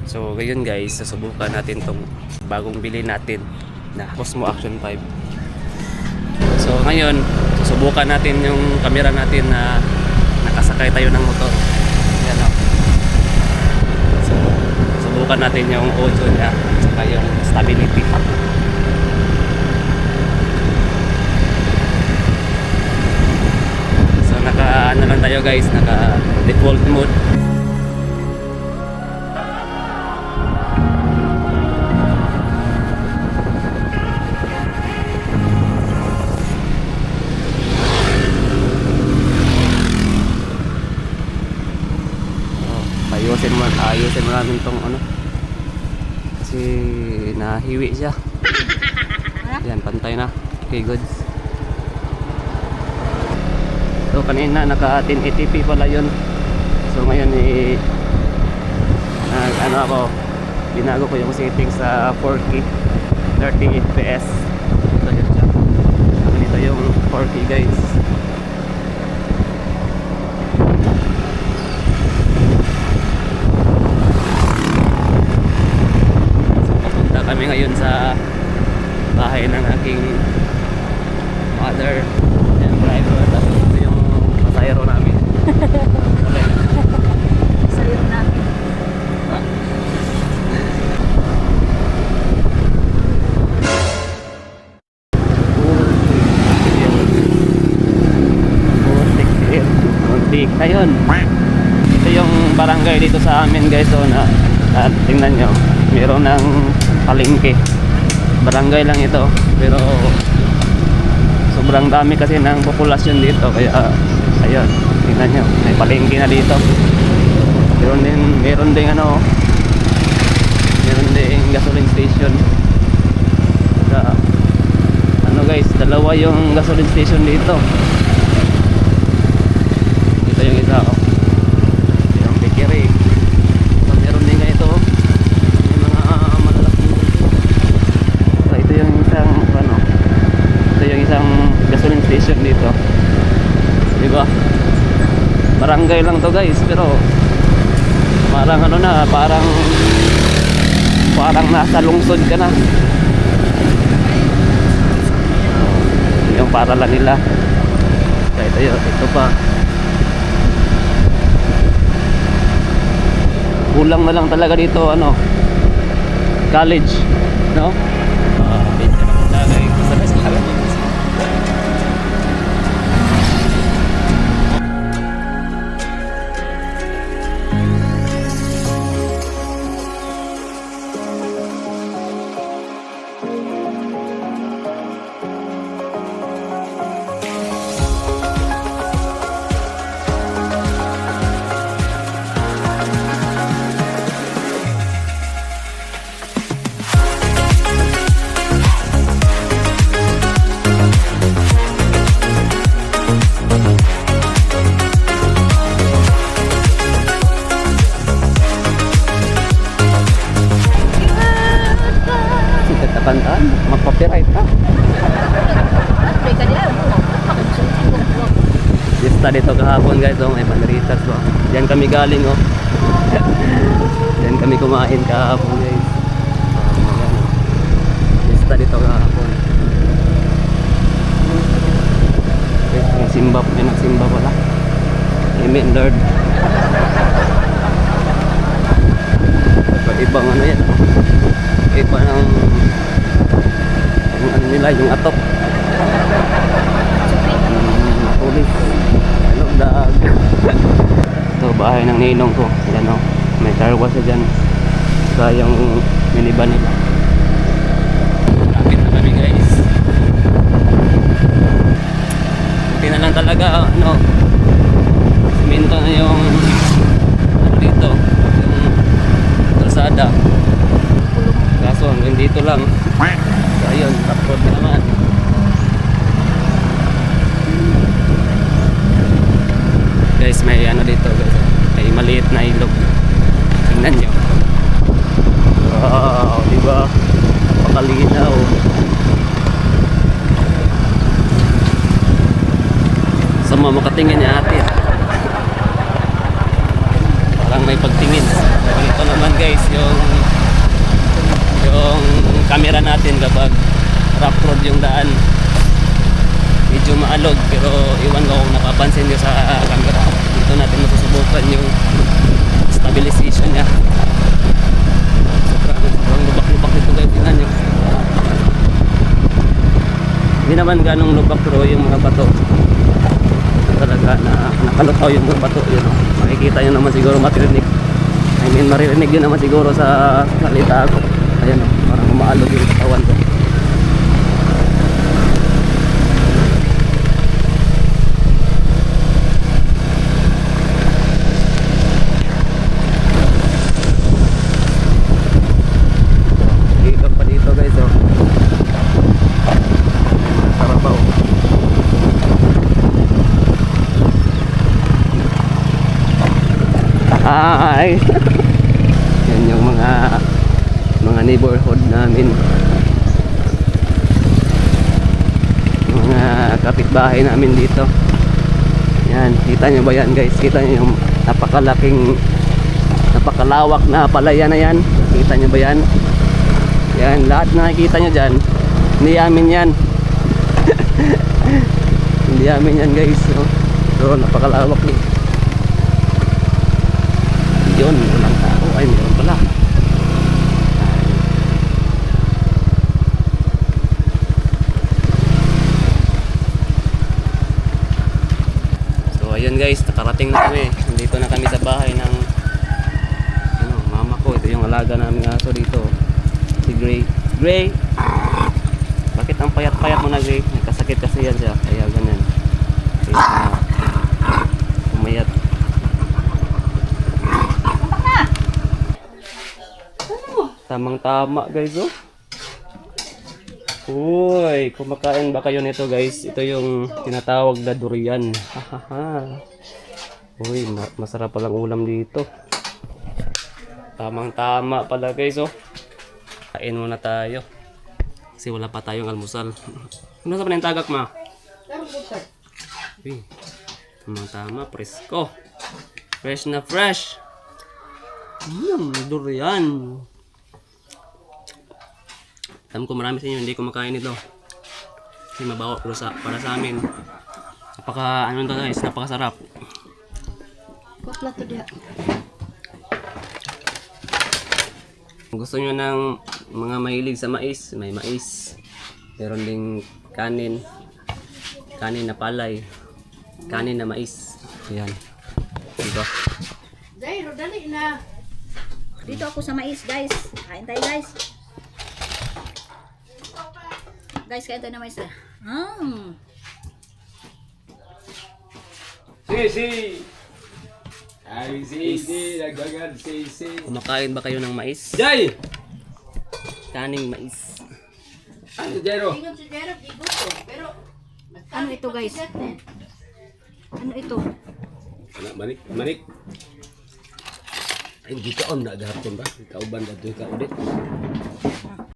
So ngayon guys, susubukan natin tong bagong bili natin na Osmo Action 5. So ngayon, susubukan natin yung camera natin na nakasakay tayo ng motor. Yan o. So subukan natin yung audio niya saka yung stability. So naka ano lang tayo guys, naka default mode. Ayusin mo namin tong ano kasi nahiwi siya. Yan, pantay na. Okay, goods. So kanina naka 1080p pala yun. So ngayon ano ako, binago ko yung settings sa 4K 30 fps. So yun siya. Ganito yung 4K guys. Kami ngayon sa bahay ng aking mother and driver. Tapos ito yung pasayro namin. Pasayro namin. Muntik na yun. Ito yung barangay dito sa amin guys. So tingnan nyo, meron ng palengke. Barangay lang ito, pero sobrang dami kasi ng populasyon dito, kaya ayun, tingnan nyo, may palengke na dito. Meron ding gasoline station. Kaya, ano guys, dalawa yung gasoline station dito. Ito yung isa, oh. Ito yung bakery. So, meron din nga ito, gasoline station dito. Diba? Barangay lang to guys, pero parang parang nasa lungsod ka na. Yung paralan nila. Kaya ito pa. Kulang na lang talaga dito college, no? Kantaan, magpa-copyright ka. Lista dito kahapon guys, may panritas ba. Diyan kami galing oh. Diyan kami kumain kahapon guys. Lista dito kahapon. May nagsimba pala. Amen Lord. Ibang yan. Iba ng nila yung atok. Pulis. Dag. Ito bahay ng ninong ko. Yan o. May car wash dyan. Saka yung minivan nila. Lapit na kami guys. Buti na lang talaga siminto na yung dito. Yung kalsada. Kaso hanggang dito lang. So ayun, tapos naman. Guys, may dito guys. May maliit na ilog. Tingnan nyo. Wow, diba? Napakalinaw. Sama makatingin niya ate. Parang may pagtingin tingin. Ito naman guys, yung camera natin kapag rough road yung daan. Medyo maalog pero iwan ko kung napapansin nyo sa camera. Dito natin masusubukan yung stabilization niya. Sobrang lubak-lubak nito guys, tingnan nyo. Hindi naman ganong lubak pero yung mga bato talaga na nakalutaw yung mga bato yun, makikita nyo naman siguro, maririnig maririnig yun naman siguro sa salita ko. Ayan o, parang umaalog yung katawan ko. Dito pa dito guys o, Sarabaw. Ay. Yan yung mga neighborhood namin, mga kapitbahay namin dito. Yan, kita nyo ba yan guys? Kita nyo yung napakalawak na palaya na yan? Kita nyo ba yan? Yan, lahat na nakikita nyo dyan, hindi amin yan. Hindi amin yan guys. So napakalawak eh. Yun, walang tao. Ay, meron pala. So ayun guys, nakarating na kami. Dito na kami sa bahay ng mama ko. Ito yung alaga namin aso dito, si Gray. Gray, bakit ang payat-payat mo na Gray? Nagkasakit kasi yan siya, kaya ganyan. Kaya umayat. Tamang tama guys oh. Uy, kumakain ba kayo nito guys? Ito yung tinatawag na durian. Hahaha. Uy, masarap palang ulam dito. Tamang tama pala guys oh. Kain muna tayo. Kasi wala pa tayong almusal. Ano sa panang tagak ma? Uy, tamang tama, presko. Fresh na fresh. Durian. Alam ko marami sa inyo hindi kumakain ito kasi mabaho, pero para sa amin ano to guys, napakasarap. Gusto nyo ng mga mahilig sa mais, may mais, meron ding kanin na palay, kanin na mais. Ayan, diba? Jairo, dali na. Dito ako sa mais, guys. Kain tayo, guys. Guys, kain tayo na mais. Si. Ay, si. Nagdagan, si. Kumakain ba kayo ng mais? Jay! Kaning mais. Ano, Jero? Tingnan si Jairo, gusto. Pero, ano ito, guys? Ano ito? Manik. Ay, hindi ka on na gahapon ba? Kauban na ito ka ulit.